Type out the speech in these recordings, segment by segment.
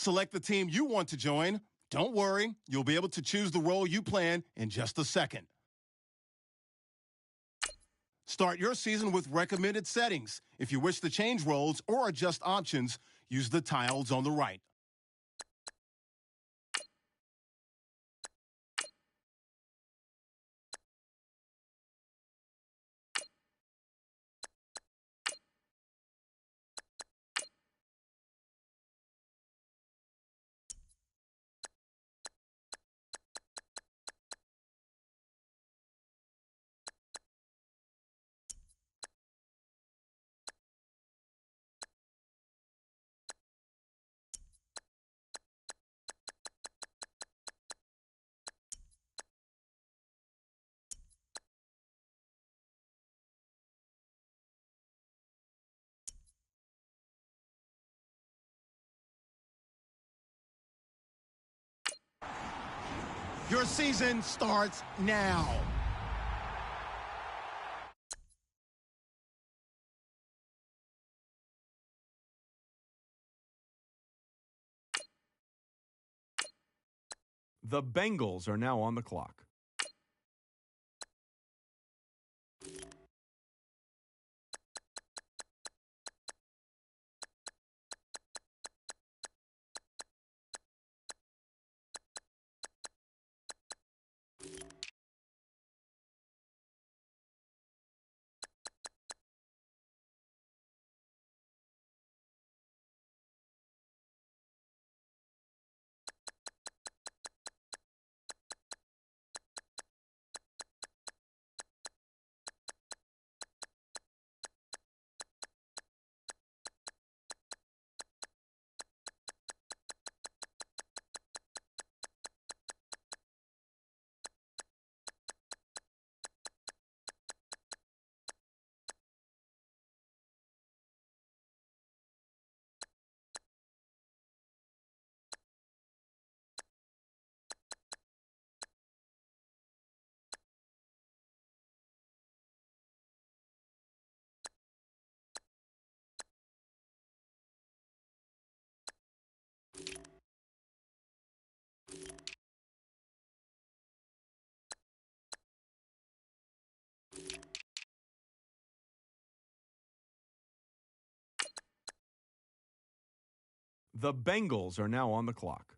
Select the team you want to join. Don't worry, you'll be able to choose the role you plan in just a second. Start your season with recommended settings. If you wish to change roles or adjust options, use the tiles on the right. Your season starts now. The Bengals are now on the clock. The Bengals are now on the clock.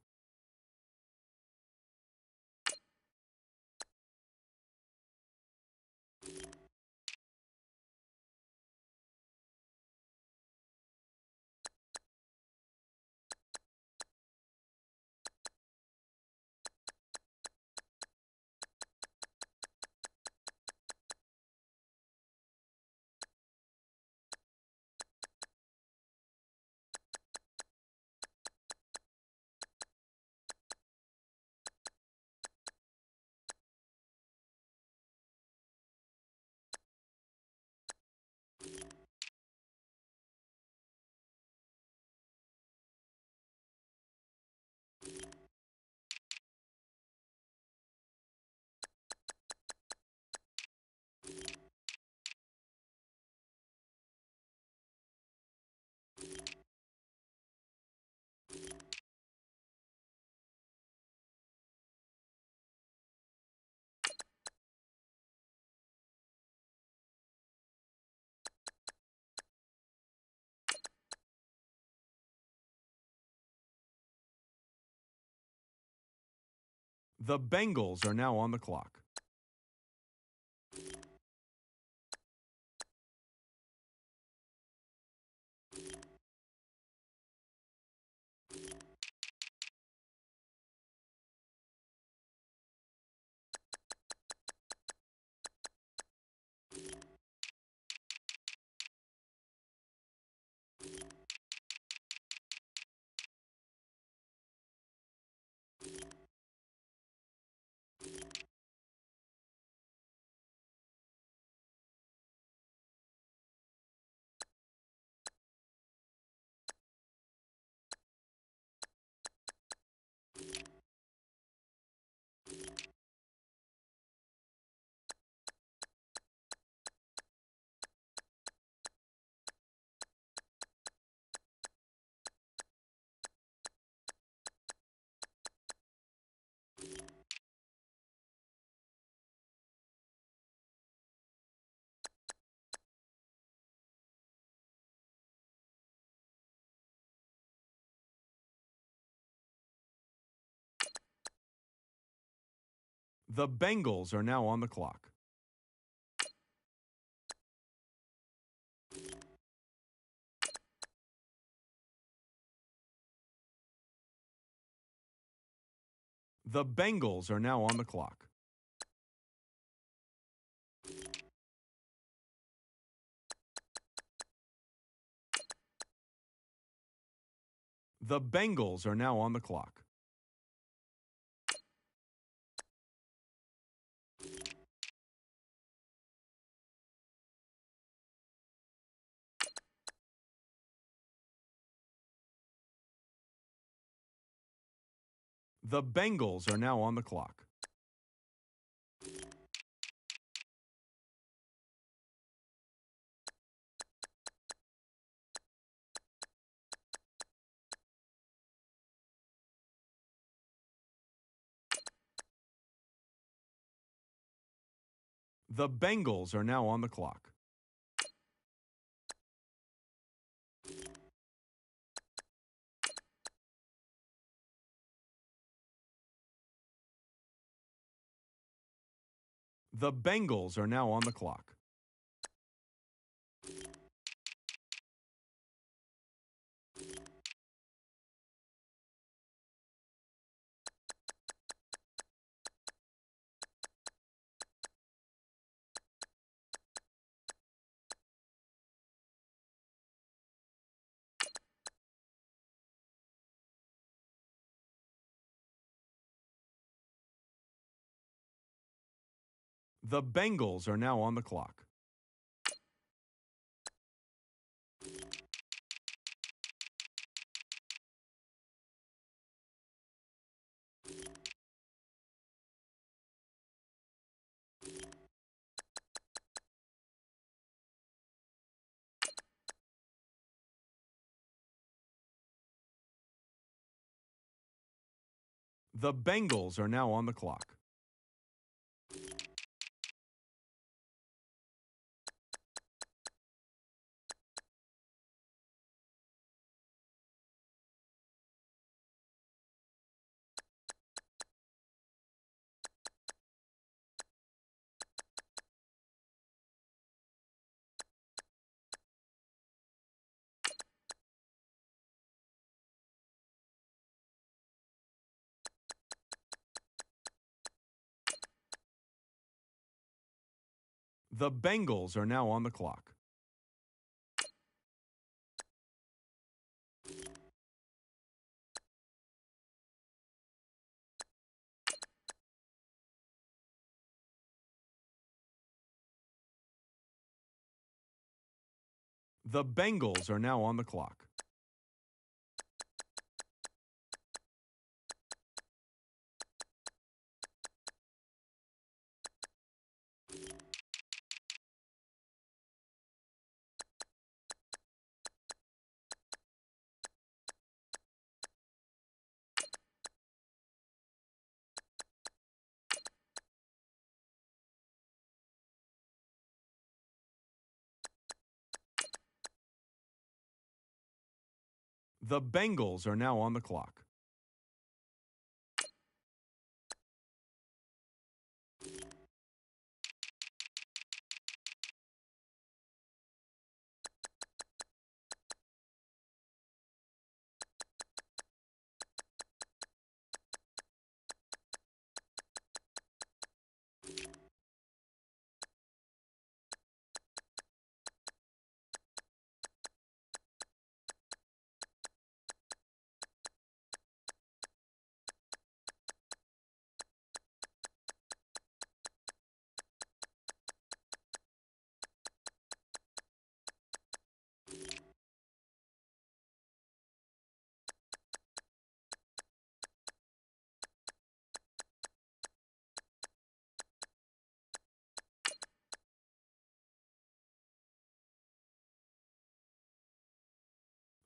The Bengals are now on the clock. The Bengals are now on the clock. The Bengals are now on the clock. The Bengals are now on the clock. The Bengals are now on the clock. The Bengals are now on the clock. The Bengals are now on the clock. The Bengals are now on the clock. The Bengals are now on the clock. The Bengals are now on the clock. The Bengals are now on the clock. The Bengals are now on the clock.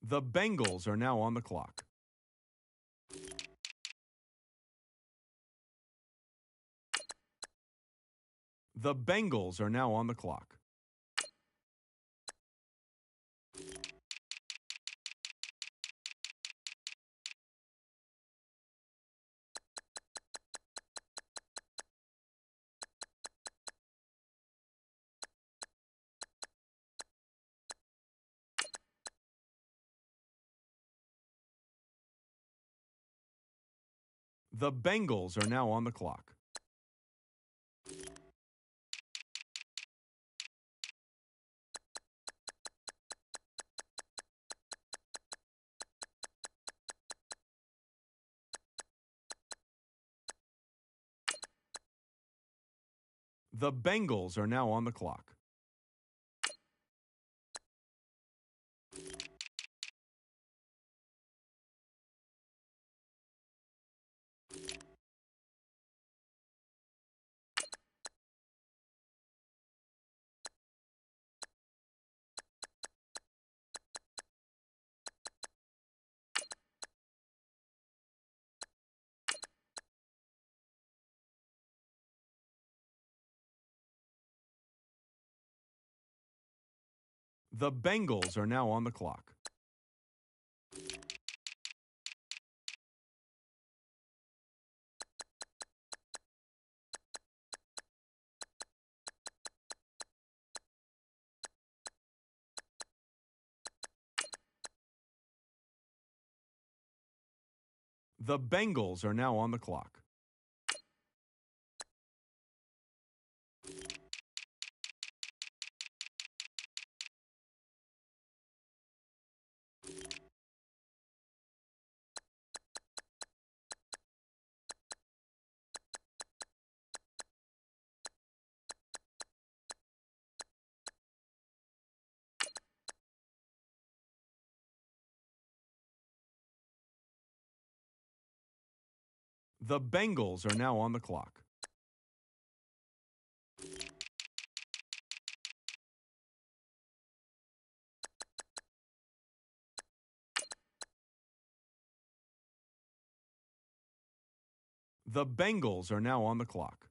The Bengals are now on the clock. The Bengals are now on the clock. The Bengals are now on the clock. The Bengals are now on the clock. The Bengals are now on the clock. The Bengals are now on the clock. The Bengals are now on the clock. The Bengals are now on the clock.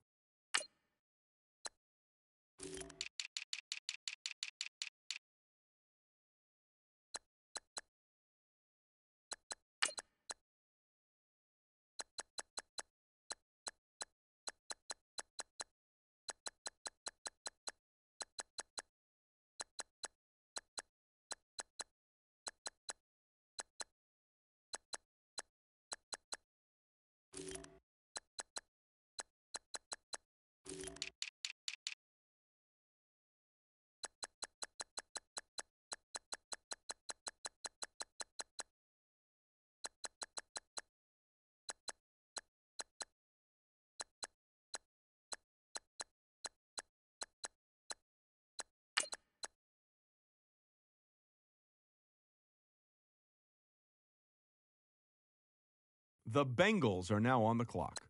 The Bengals are now on the clock.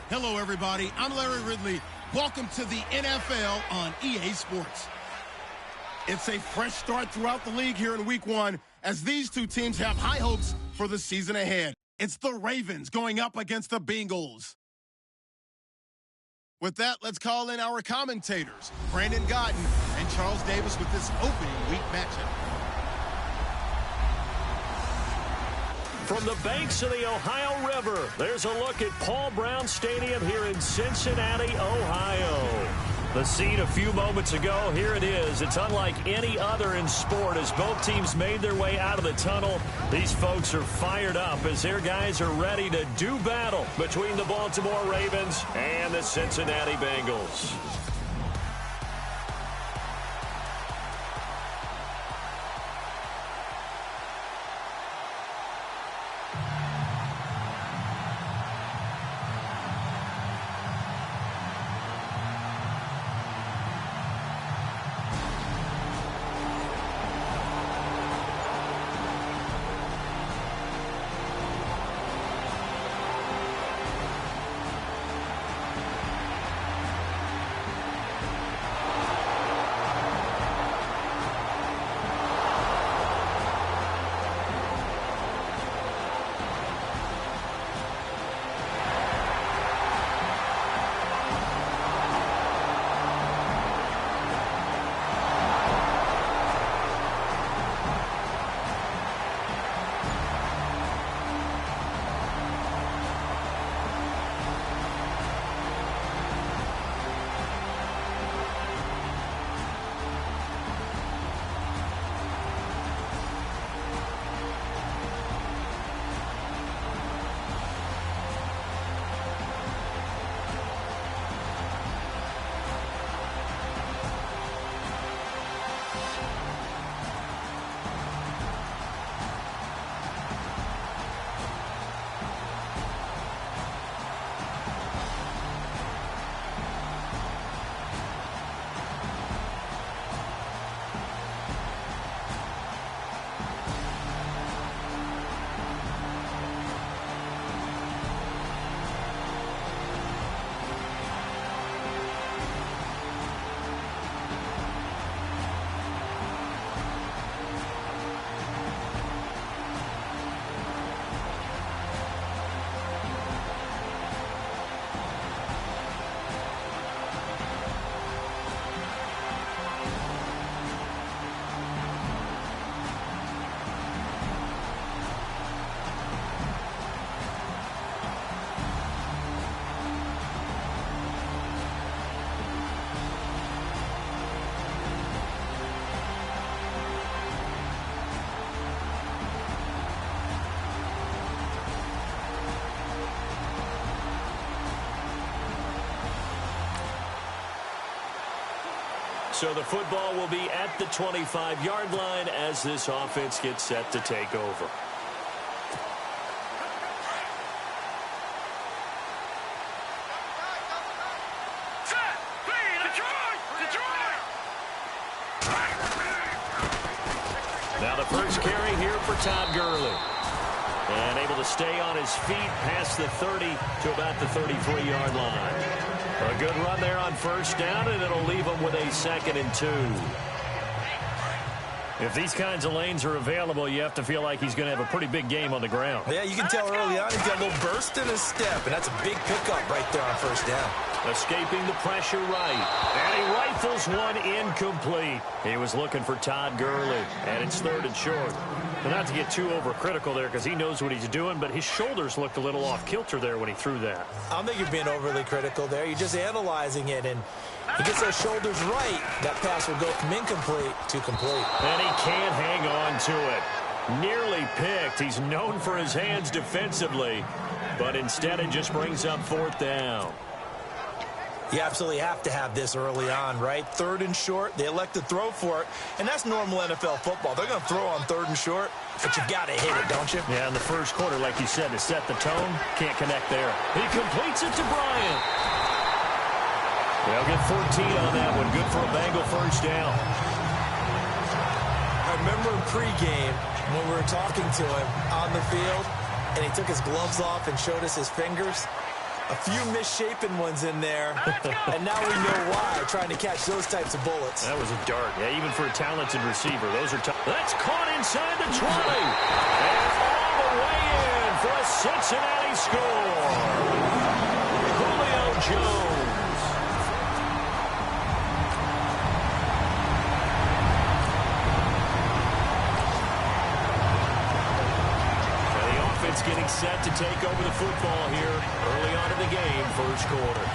Hello, everybody. I'm Larry Ridley. Welcome to the NFL on EA Sports. It's a fresh start throughout the league here in Week 1 as these two teams have high hopes for the season ahead. It's the Ravens going up against the Bengals. With that, let's call in our commentators, Brandon Godden and Charles Davis, with this opening week matchup. From the banks of the Ohio River, there's a look at Paul Brown Stadium here in Cincinnati, Ohio. The scene a few moments ago, here it is. It's unlike any other in sport as both teams made their way out of the tunnel. These folks are fired up as their guys are ready to do battle between the Baltimore Ravens and the Cincinnati Bengals. So the football will be at the 25-yard line as this offense gets set to take over. Now the first carry here for Todd Gurley. And able to stay on his feet past the 30 to about the 33-yard line. A good run there on first down, and it'll leave him with a 2nd and 2. If these kinds of lanes are available, you have to feel like he's going to have a pretty big game on the ground. Yeah, you can tell early on he's got a little burst in his step, and that's a big pickup right there on first down. Escaping the pressure right, and he rifles one incomplete. He was looking for Todd Gurley, and it's 3rd and short. And not to get too overcritical there because he knows what he's doing, but his shoulders looked a little off kilter there when he threw that. I don't think you're being overly critical there. You're just analyzing it, and he gets those shoulders right. That pass will go from incomplete to complete. And he can't hang on to it. Nearly picked. He's known for his hands defensively, but instead it just brings up 4th down. You absolutely have to have this early on, right? 3rd and short, they elect to throw for it, and that's normal NFL football. They're going to throw on 3rd and short, but you've got to hit it, don't you? Yeah, in the first quarter, like you said, to set the tone, can't connect there. He completes it to Bryant. They'll get 14 on that one. Good for a Bengal first down. I remember in pregame when we were talking to him on the field, and he took his gloves off and showed us his fingers. A few misshapen ones in there, and now we know why, trying to catch those types of bullets. That was a dart. Yeah, even for a talented receiver, those are tough. That's caught inside the 20. And all the way in for a Cincinnati score. Julio Jones. It's getting set to take over the football here early on in the game, first quarter.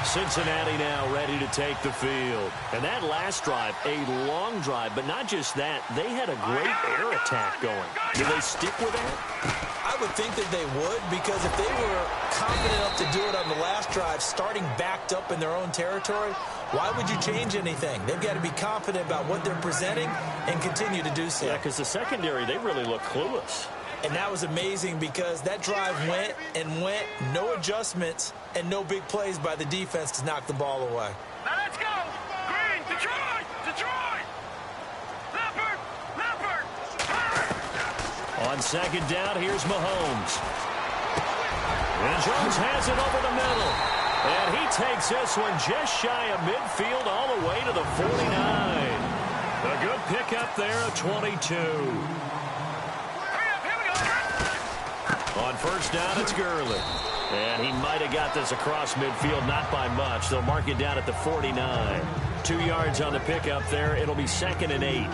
Cincinnati now ready to take the field. And that last drive, a long drive, but not just that. They had a great air attack going. Do they stick with that? I would think that they would, because if they were confident enough to do it on the last drive, starting backed up in their own territory, why would you change anything? They've got to be confident about what they're presenting and continue to do so. Yeah, because the secondary, they really look clueless. And that was amazing because that drive went and went, no adjustments and no big plays by the defense to knock the ball away. Now let's go! Green, Detroit! Detroit! Leopard! On second down, here's Mahomes. And Jones has it over the middle. And he takes this one just shy of midfield all the way to the 49. A good pickup there at 22. On first down, it's Gurley. And he might have got this across midfield, not by much. They'll mark it down at the 49. 2 yards on the pickup there. It'll be 2nd and 8.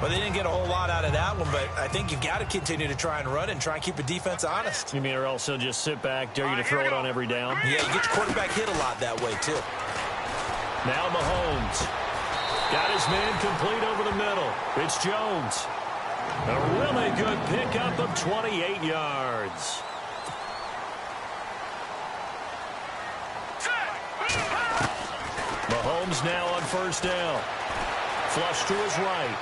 Well, they didn't get a whole lot out of that one, but I think you've got to continue to try and run and try and keep the defense honest. You mean, or else they'll just sit back, dare you to throw it on every down? Yeah, you get your quarterback hit a lot that way, too. Now Mahomes. Got his man complete over the middle. It's Jones. A really good pickup of 28 yards. Mahomes now on first down. Flush to his right.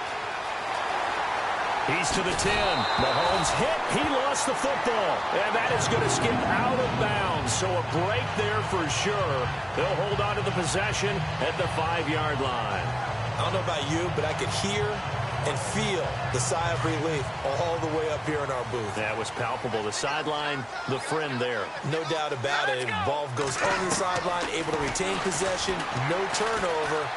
He's to the 10. Mahomes hit. He lost the football. And that is going to skip out of bounds. So a break there for sure. They'll hold on to the possession at the 5-yard line. I don't know about you, but I could hear and feel the sigh of relief all the way up here in our booth. That was palpable. The sideline, the friend there. No doubt about it. Ball goes over the sideline, able to retain possession, no turnover.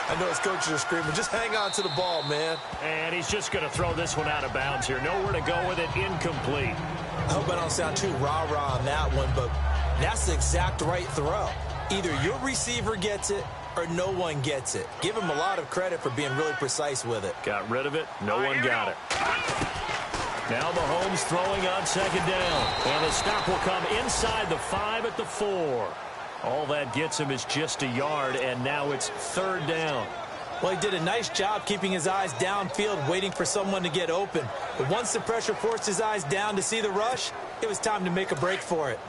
I know his coaches are screaming, just hang on to the ball, man. And he's just going to throw this one out of bounds here. Nowhere to go with it, incomplete. I hope I don't sound too rah-rah on that one, but that's the exact right throw. Either your receiver gets it or no one gets it. Give him a lot of credit for being really precise with it. Got rid of it. No one got it. Now Mahomes throwing on second down. And his stop will come inside the 5 at the 4. All that gets him is just a yard, and now it's third down. Well, he did a nice job keeping his eyes downfield, waiting for someone to get open. But once the pressure forced his eyes down to see the rush, it was time to make a break for it.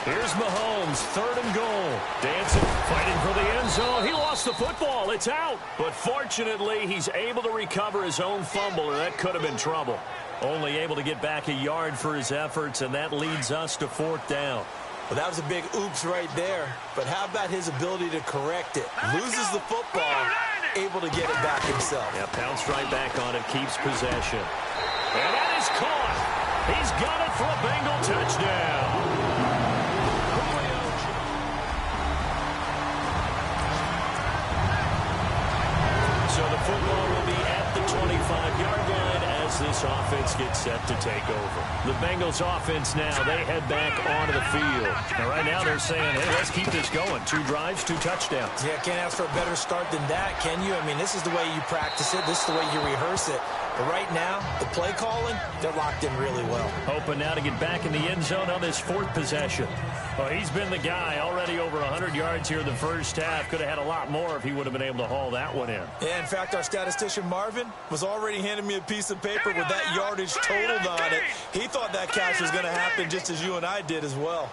Here's Mahomes, third and goal. Dancing, fighting for the end zone. He lost the football. It's out. But fortunately, he's able to recover his own fumble, or that could have been trouble. Only able to get back a yard for his efforts, and that leads us to fourth down. Well, that was a big oops right there. But how about his ability to correct it? Loses the football, able to get it back himself. Yeah, pounced right back on it, keeps possession. And that is caught. He's got it for a Bengal touchdown. So the football will be at the 25-yard line as this offense gets set to take over. The Bengals offense now, they head back onto the field. And right now they're saying, hey, let's keep this going. 2 drives, 2 touchdowns. Yeah, can't ask for a better start than that, can you? I mean, this is the way you practice it. This is the way you rehearse it. But right now, the play calling, they're locked in really well. Hoping now to get back in the end zone on this 4th possession. Well, he's been the guy already over 100 yards here in the first half. Could have had a lot more if he would have been able to haul that one in. Yeah, in fact, our statistician Marvin was already handing me a piece of paper with that yardage totaled on it. He thought that catch was going to happen just as you and I did as well.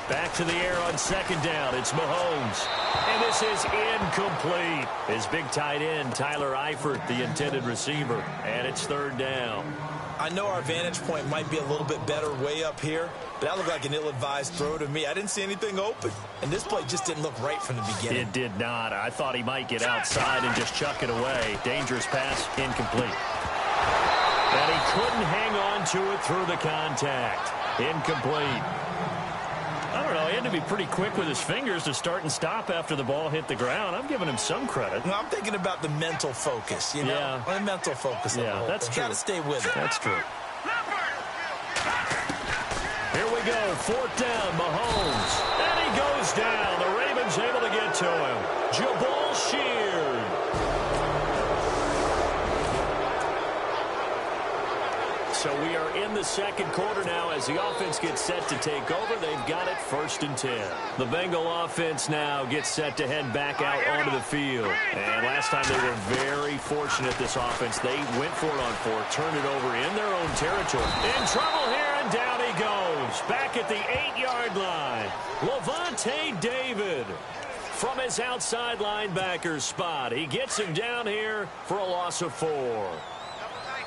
Back to the air on second down. It's Mahomes. And this is incomplete. His big tight end, Tyler Eifert, the intended receiver. And it's third down. I know our vantage point might be a little bit better way up here, but that looked like an ill-advised throw to me. I didn't see anything open, and this play just didn't look right from the beginning. It did not. I thought he might get outside and just chuck it away. Dangerous pass, incomplete. And he couldn't hang on to it through the contact. Incomplete. I don't know, he had to be pretty quick with his fingers to start and stop after the ball hit the ground. I'm giving him some credit. Well, I'm thinking about the mental focus, you know? Yeah. The mental focus of the whole that's thing. true. Got to stay with it. That's true. Here we go, 4th down, Mahomes. And he goes down. The Ravens able to get to him. Jabal Sheard. So we are in the second quarter now as the offense gets set to take over. They've got it 1st and 10. The Bengal offense now gets set to head back out onto the field. And last time they were very fortunate, this offense. They went for it on 4th, turned it over in their own territory. In trouble here, and down he goes. Back at the 8-yard line. Levante David from his outside linebacker's spot. He gets him down here for a loss of 4.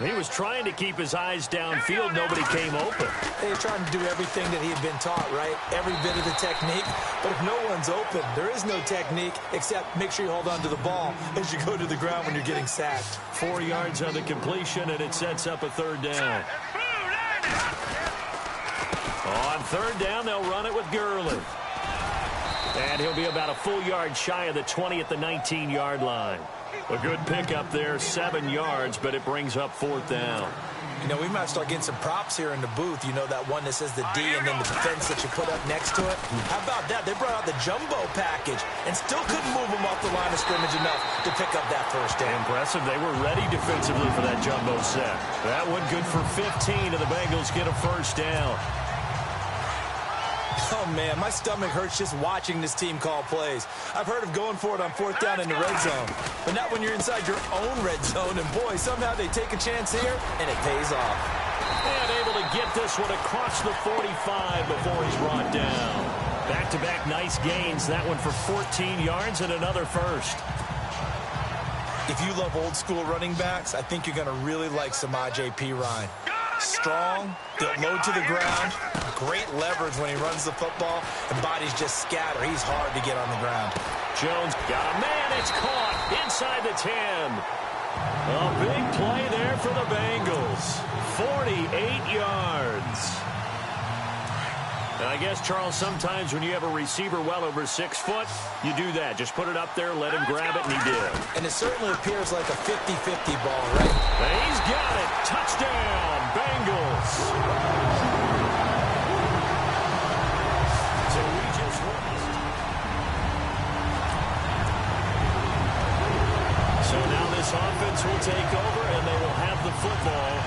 He was trying to keep his eyes downfield. Nobody came open. They're trying to do everything that he had been taught, right? Every bit of the technique. But if no one's open, there is no technique except make sure you hold on to the ball as you go to the ground when you're getting sacked. 4 yards on the completion, and it sets up a 3rd down. On 3rd down, they'll run it with Gurley. And he'll be about a full yard shy of the 20 at the 19-yard line. A good pickup there, 7 yards, but it brings up 4th down. You know, we might start getting some props here in the booth. You know, that one that says the D and then the defense that you put up next to it. How about that? They brought out the jumbo package and still couldn't move them off the line of scrimmage enough to pick up that 1st down. Impressive. They were ready defensively for that jumbo set. That one good for 15, and the Bengals get a 1st down. Oh, man, my stomach hurts just watching this team call plays. I've heard of going for it on 4th down in the red zone, but not when you're inside your own red zone. And, boy, somehow they take a chance here, and it pays off. And able to get this one across the 45 before he's brought down. Back-to-back nice gains. That one for 14 yards and another 1st. If you love old-school running backs, I think you're going to really like Samaje Perine. Strong, low to the ground, great leverage when he runs the football, and bodies just scatter. He's hard to get on the ground. Jones got a man. It's caught inside the 10. A big play there for the Bengals. 48 yards. And I guess, Charles, sometimes when you have a receiver well over 6 foot, you do that. Just put it up there, let him grab it, and he did. And it certainly appears like a 50-50 ball, right? And he's got it. Touchdown, Bengals. So we just lost. So now this offense will take over, and they will have the football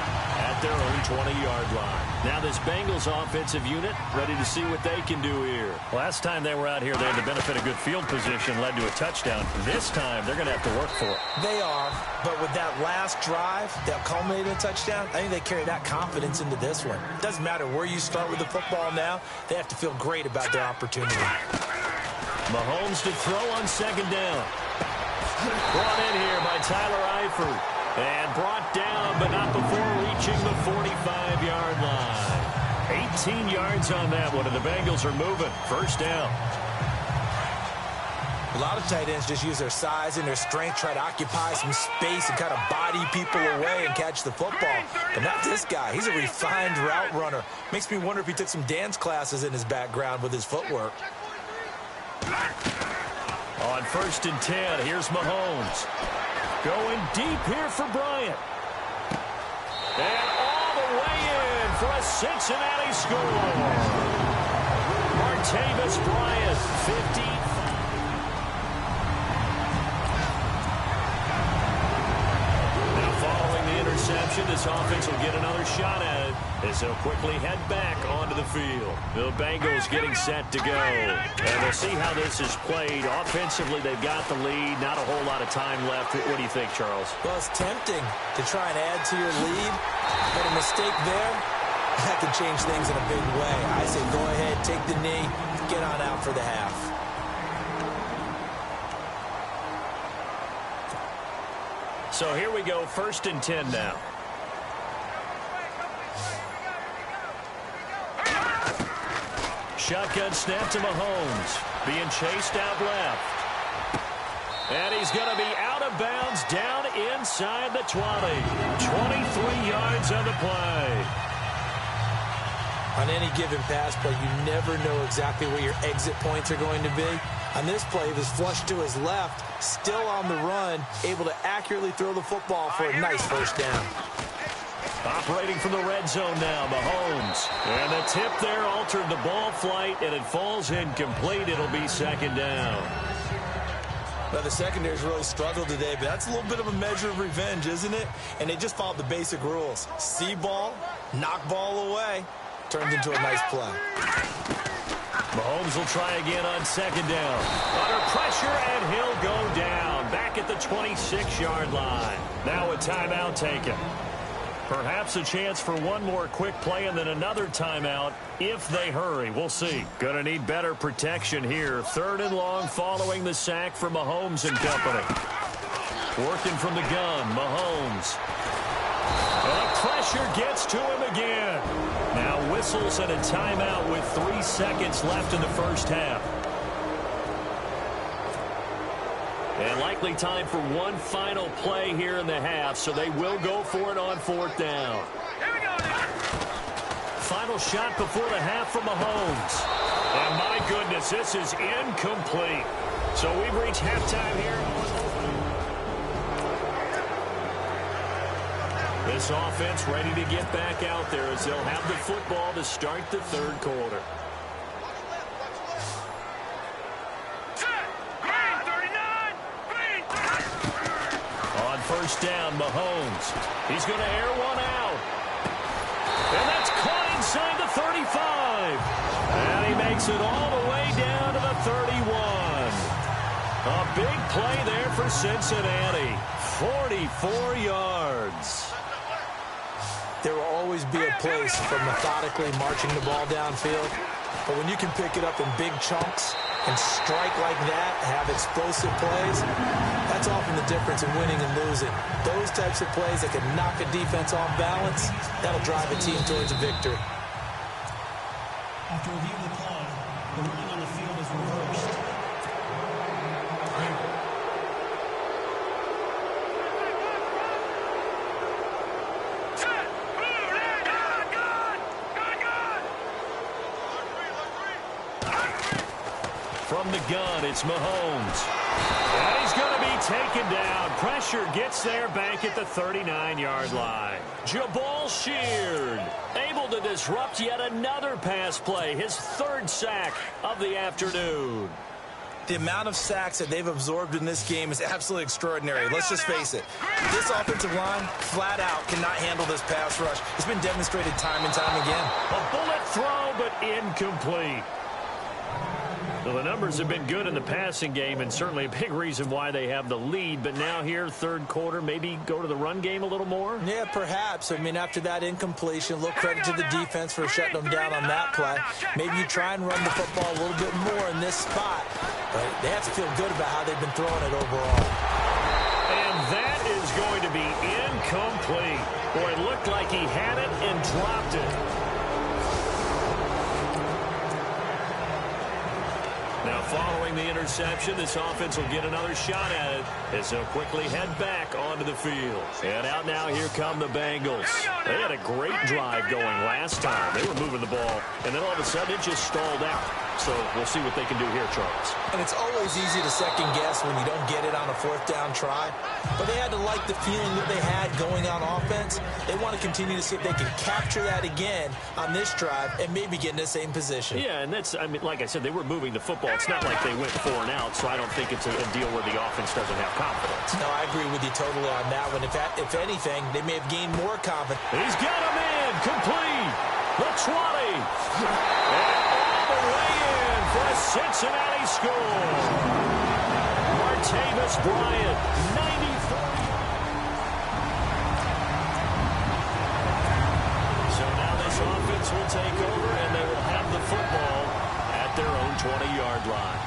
at their own 20-yard line. Now this Bengals offensive unit ready to see what they can do here. Last time they were out here, they had the benefit of good field position, led to a touchdown. This time, they're going to have to work for it. They are, but with that last drive that culminated in a touchdown, I think they carry that confidence into this one. It doesn't matter where you start with the football now. They have to feel great about their opportunity. Mahomes to throw on 2nd down. Brought in here by Tyler Eifert. And brought down, but not before reaching the 45-yard line. 18 yards on that one, and the Bengals are moving. 1st down. A lot of tight ends just use their size and their strength, try to occupy some space and kind of body people away and catch the football. But not this guy. He's a refined route runner. Makes me wonder if he took some dance classes in his background with his footwork. On 1st and 10, here's Mahomes. Going deep here for Bryant. And all the way in for a Cincinnati score. Martavis Bryant, 55. Now following the interception, this offense will get another shot at it as they'll quickly head back onto the field. The Bengals getting set to go. And we'll see how this is played. Offensively, they've got the lead. Not a whole lot of time left. What do you think, Charles? Well, it's tempting to try and add to your lead, but a mistake there, that can change things in a big way. I say go ahead, take the knee, get on out for the half. So here we go, 1st and 10 now. Shotgun snap to Mahomes. Being chased out left. And he's going to be out of bounds down inside the 20. 23 yards on the play. On any given pass play, you never know exactly where your exit points are going to be. On this play, he was flushed to his left, still on the run, able to accurately throw the football for a nice first down. Operating from the red zone now, Mahomes. And the tip there altered the ball flight, and it falls incomplete. It'll be second down. Well, the secondary's really struggled today, but that's a little bit of a measure of revenge, isn't it? And they just followed the basic rules. See ball, knock ball away. Turns into a nice play. Mahomes will try again on second down. Under pressure, and he'll go down. Back at the 26-yard line. Now a timeout taken. Perhaps a chance for one more quick play and then another timeout if they hurry. We'll see. Gonna need better protection here. 3rd and long following the sack from Mahomes and company. Working from the gun, Mahomes. And the pressure gets to him again. Now whistles and a timeout with 3 seconds left in the first half. And likely time for one final play here in the half, so they will go for it on 4th down. Final shot before the half from Mahomes. And my goodness, this is incomplete. So we've reached halftime here. This offense ready to get back out there as they'll have the football to start the 3rd quarter. First down, Mahomes. He's going to air one out. And that's caught inside the 35. And he makes it all the way down to the 31. A big play there for Cincinnati. 44 yards. There will always be a place for methodically marching the ball downfield. But when you can pick it up in big chunks and strike like that, have explosive plays, that's often the difference in winning and losing. Those types of plays that can knock a defense off balance, that'll drive a team towards a victory. After review of the play, the running on the field is reversed. From the gun, it's Mahomes. And he's going to be taken down. Pressure gets there back at the 39-yard line. Jabal Sheard able to disrupt yet another pass play. His 3rd sack of the afternoon. The amount of sacks that they've absorbed in this game is absolutely extraordinary. Let's just face it. This offensive line, flat out, cannot handle this pass rush. It's been demonstrated time and time again. A bullet throw, but incomplete. Well, the numbers have been good in the passing game, and certainly a big reason why they have the lead. But now here, 3rd quarter, maybe go to the run game a little more? Yeah, perhaps. I mean, after that incompletion, a little credit to the defense for shutting them down on that play. Maybe you try and run the football a little bit more in this spot. But they have to feel good about how they've been throwing it overall. And that is going to be incomplete. Boy, it looked like he had it and dropped it. Now, following the interception, this offense will get another shot at it as they'll quickly head back onto the field. And out now, here come the Bengals. They had a great drive going last time. They were moving the ball, and then all of a sudden it just stalled out. So we'll see what they can do here, Charles. And it's always easy to second guess when you don't get it on a 4th down try. But they had to like the feeling that they had going on offense. They want to continue to see if they can capture that again on this drive and maybe get in the same position. Yeah, and that's, I mean, like I said, they were moving the football. It's not like they went 4 and out, so I don't think it's a deal where the offense doesn't have confidence. No, I agree with you totally on that one. If anything, they may have gained more confidence. He's got him in, complete. The 20. And all the way in for a Cincinnati score. Martavis Bryant, 94. So now this offense will take over, and they will have the football at their own 20-yard line.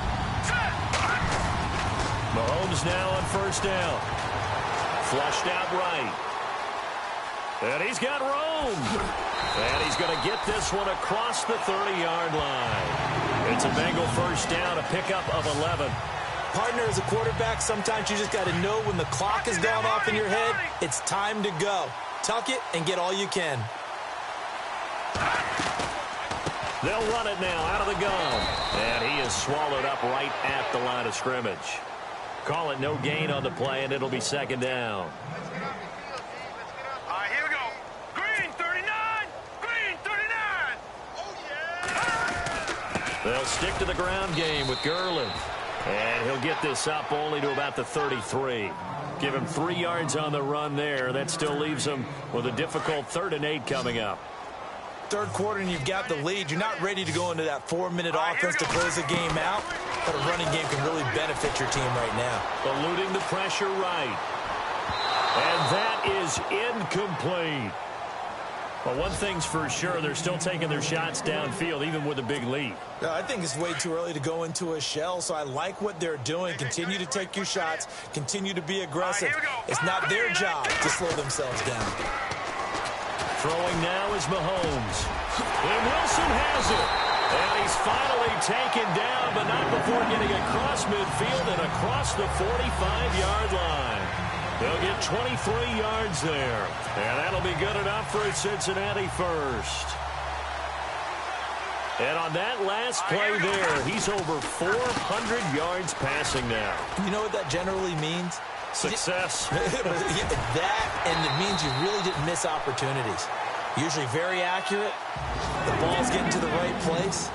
Mahomes now on 1st down. Flushed out right. And he's got room. And he's going to get this one across the 30-yard line. It's a Bengal first down, a pickup of 11. Partner, as a quarterback, sometimes you just got to know when the clock has gone off in your head, it's time to go. Tuck it and get all you can. They'll run it now out of the gun. And he is swallowed up right at the line of scrimmage. Call it no gain on the play, and it'll be second down. Here we go. Green 39. Green 39. Oh, yeah. They'll stick to the ground game with Gurley. And he'll get this up only to about the 33. Give him 3 yards on the run there. That still leaves him with a difficult 3rd and 8 coming up. Third quarter and you've got the lead. You're not ready to go into that 4-minute offense to close the game out. But a running game can really benefit your team right now. Eluding the pressure right. And that is incomplete. Well, one thing's for sure, they're still taking their shots downfield, even with a big lead. I think it's way too early to go into a shell, so I like what they're doing. Continue to take your shots. Continue to be aggressive. It's not their job to slow themselves down. Throwing now is Mahomes. And Wilson has it. And he's finally taken down, but not before getting across midfield and across the 45-yard line. They'll get 23 yards there. And that'll be good enough for a Cincinnati first. And on that last play there, he's over 400 yards passing now. You know what that generally means? Success. That, and it means you really didn't miss opportunities. Usually very accurate. The ball's getting to the right place.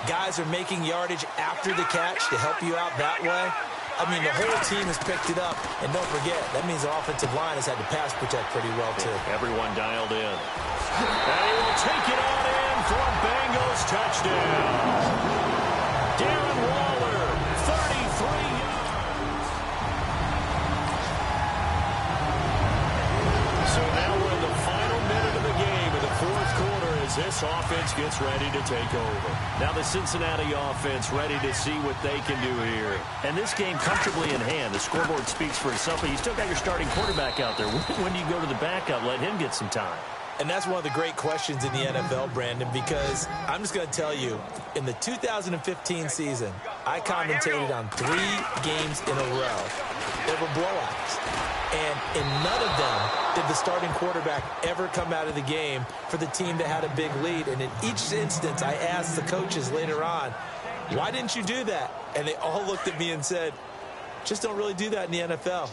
Guys are making yardage after the catch to help you out that way. I mean, the whole team has picked it up. And don't forget, that means the offensive line has had to pass protect pretty well, too. Everyone dialed in. And he will take it on in for a Bengals touchdown. Darren Waller, 33 yards. So now we're in the final minute of the game in the 4th quarter as this offense gets ready to take over. Now the Cincinnati offense ready to see what they can do here. And this game comfortably in hand. The scoreboard speaks for itself, but you still got your starting quarterback out there. When do you go to the backup? Let him get some time. And that's one of the great questions in the NFL, Brandon, because I'm just going to tell you, in the 2015 season, I commentated on 3 games in a row. They were blowouts. And in none of them did the starting quarterback ever come out of the game for the team that had a big lead. And in each instance, I asked the coaches later on, why didn't you do that? And they all looked at me and said, just don't really do that in the NFL.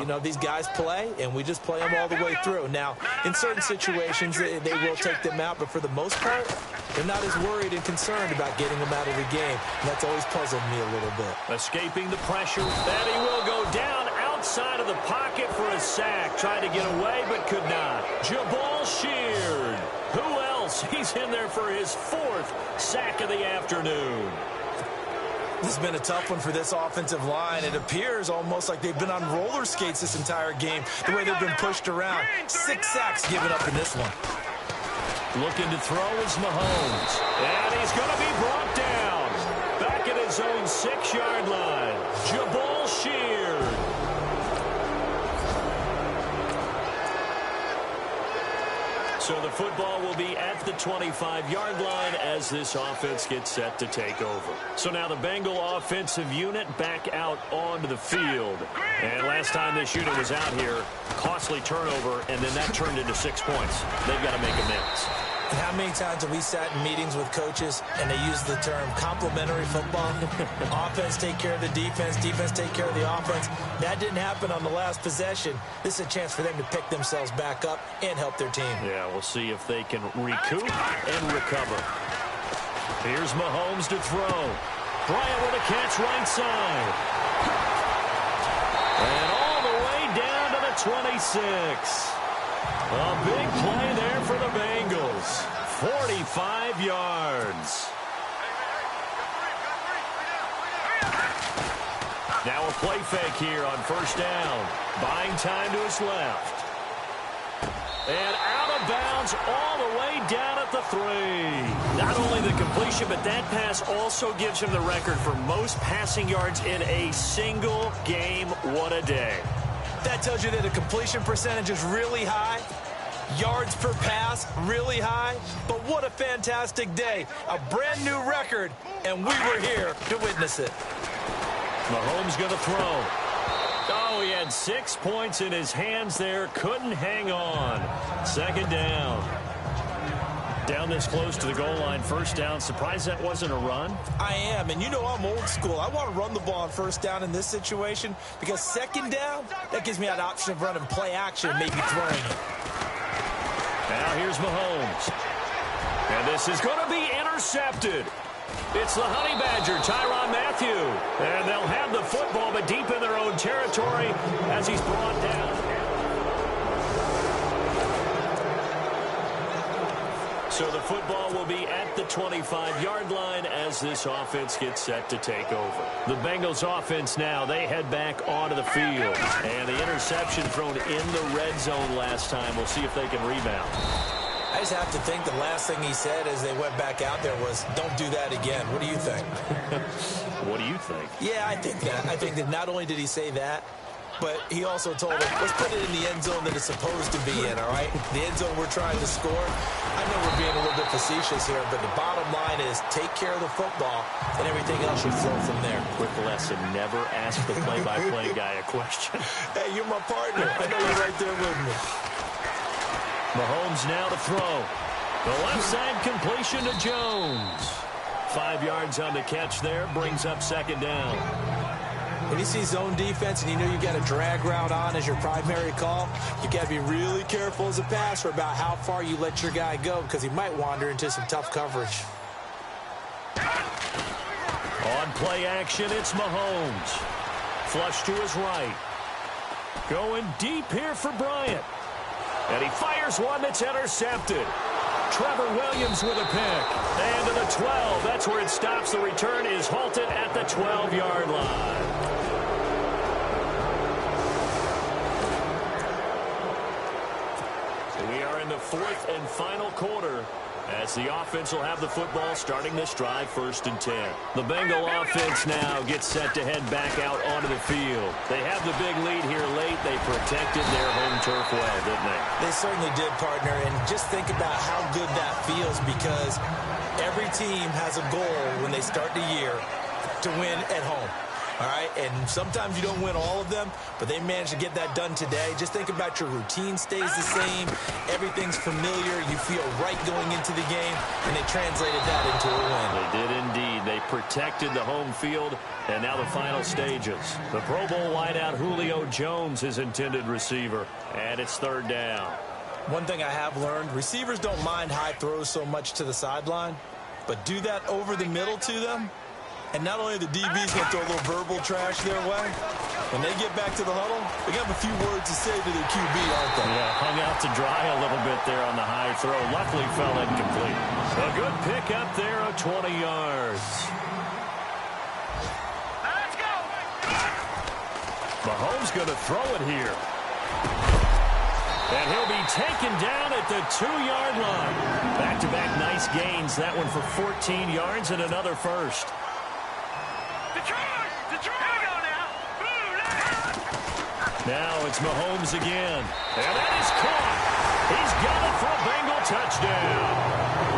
You know, these guys play, and we just play them all the way through. Now, in certain situations, they will take them out, but for the most part, they're not as worried and concerned about getting them out of the game. And that's always puzzled me a little bit. Escaping the pressure, that he will go down outside of the pocket for a sack. Tried to get away, but could not. Jabal Sheard. Who else? He's in there for his 4th sack of the afternoon. This has been a tough one for this offensive line. It appears almost like they've been on roller skates this entire game, the way they've been pushed around. 6 sacks given up in this one. Looking to throw is Mahomes. And he's going to be brought down. Back at his own 6-yard line. Jabal Sheard. So the football will be at the 25-yard line as this offense gets set to take over. So now the Bengal offensive unit back out onto the field. And last time this unit was out here, costly turnover, and then that turned into 6 points. They've got to make amends. And how many times have we sat in meetings with coaches and they use the term complementary football? Offense take care of the defense, defense take care of the offense. That didn't happen on the last possession. This is a chance for them to pick themselves back up and help their team. Yeah, we'll see if they can recoup and recover. Here's Mahomes to throw. Bryant with a catch right side. And all the way down to the 26. A big play there for the Bengals. 45 yards. Now a play fake here on first down. Buying time to his left. And out of bounds all the way down at the 3. Not only the completion, but that pass also gives him the record for most passing yards in a single game. What a day. That tells you that the completion percentage is really high. Yards per pass, really high. But what a fantastic day. A brand new record, and we were here to witness it. Mahomes going to throw. Oh, he had 6 points in his hands there. Couldn't hang on. Second down. Down this close to the goal line. First down. Surprised that wasn't a run? I am, and you know I'm old school. I want to run the ball on first down in this situation because second down, that gives me an option of running play action and maybe throwing it. Now here's Mahomes. And this is going to be intercepted. It's the Honey Badger, Tyrann Mathieu. And they'll have the football, but deep in their own territory as he's brought down. So the football will be at the 25-yard line as this offense gets set to take over. The Bengals offense now, they head back onto the field. And the interception thrown in the red zone last time. We'll see if they can rebound. I just have to think the last thing he said as they went back out there was, don't do that again. What do you think? What do you think? Yeah, I think that. I think that not only did he say that, but he also told them, let's put it in the end zone that it's supposed to be in, all right? The end zone we're trying to score. I know we're being a little bit facetious here, but the bottom line is take care of the football, and everything else should flow from there. Quick lesson, never ask the play-by-play guy a question. Hey, you're my partner. I know you're right there with me. Mahomes now to throw. The left side completion to Jones. 5 yards on the catch there, brings up second down. When you see zone defense and you know you got a drag route on as your primary call, you got to be really careful as a passer about how far you let your guy go because he might wander into some tough coverage. On play action, it's Mahomes. Flush to his right. Going deep here for Bryant. And he fires one that's intercepted. Trevor Williams with a pick. And to the 12. That's where it stops. The return is halted at the 12-yard line. We are in the fourth and final quarter as the offense will have the football starting this drive, 1st and 10. The Bengal offense now gets set to head back out onto the field. They have the big lead here late. They protected their home turf well, didn't they? They certainly did, partner, and just think about how good that feels because every team has a goal when they start the year to win at home. All right, and sometimes you don't win all of them, but they managed to get that done today. Just think about your routine stays the same. Everything's familiar. You feel right going into the game, and they translated that into a win. They did indeed. They protected the home field, and now the final stages. The Pro Bowl wideout Julio Jones, his intended receiver, and it's 3rd down. One thing I have learned, receivers don't mind high throws so much to the sideline, but do that over the middle to them. And not only the DB's going to throw a little verbal trash their way, when they get back to the huddle, they got a few words to say to their QB, aren't they? Yeah, hung out to dry a little bit there on the high throw. Luckily fell incomplete. A good pick up there of 20 yards. Let's go! Mahomes going to throw it here. And he'll be taken down at the 2-yard line. Back-to-back nice gains. That one for 14 yards and another first. Detroit! Detroit! Here we go now! Now it's Mahomes again. And that is caught. He's got it for a Bengal touchdown.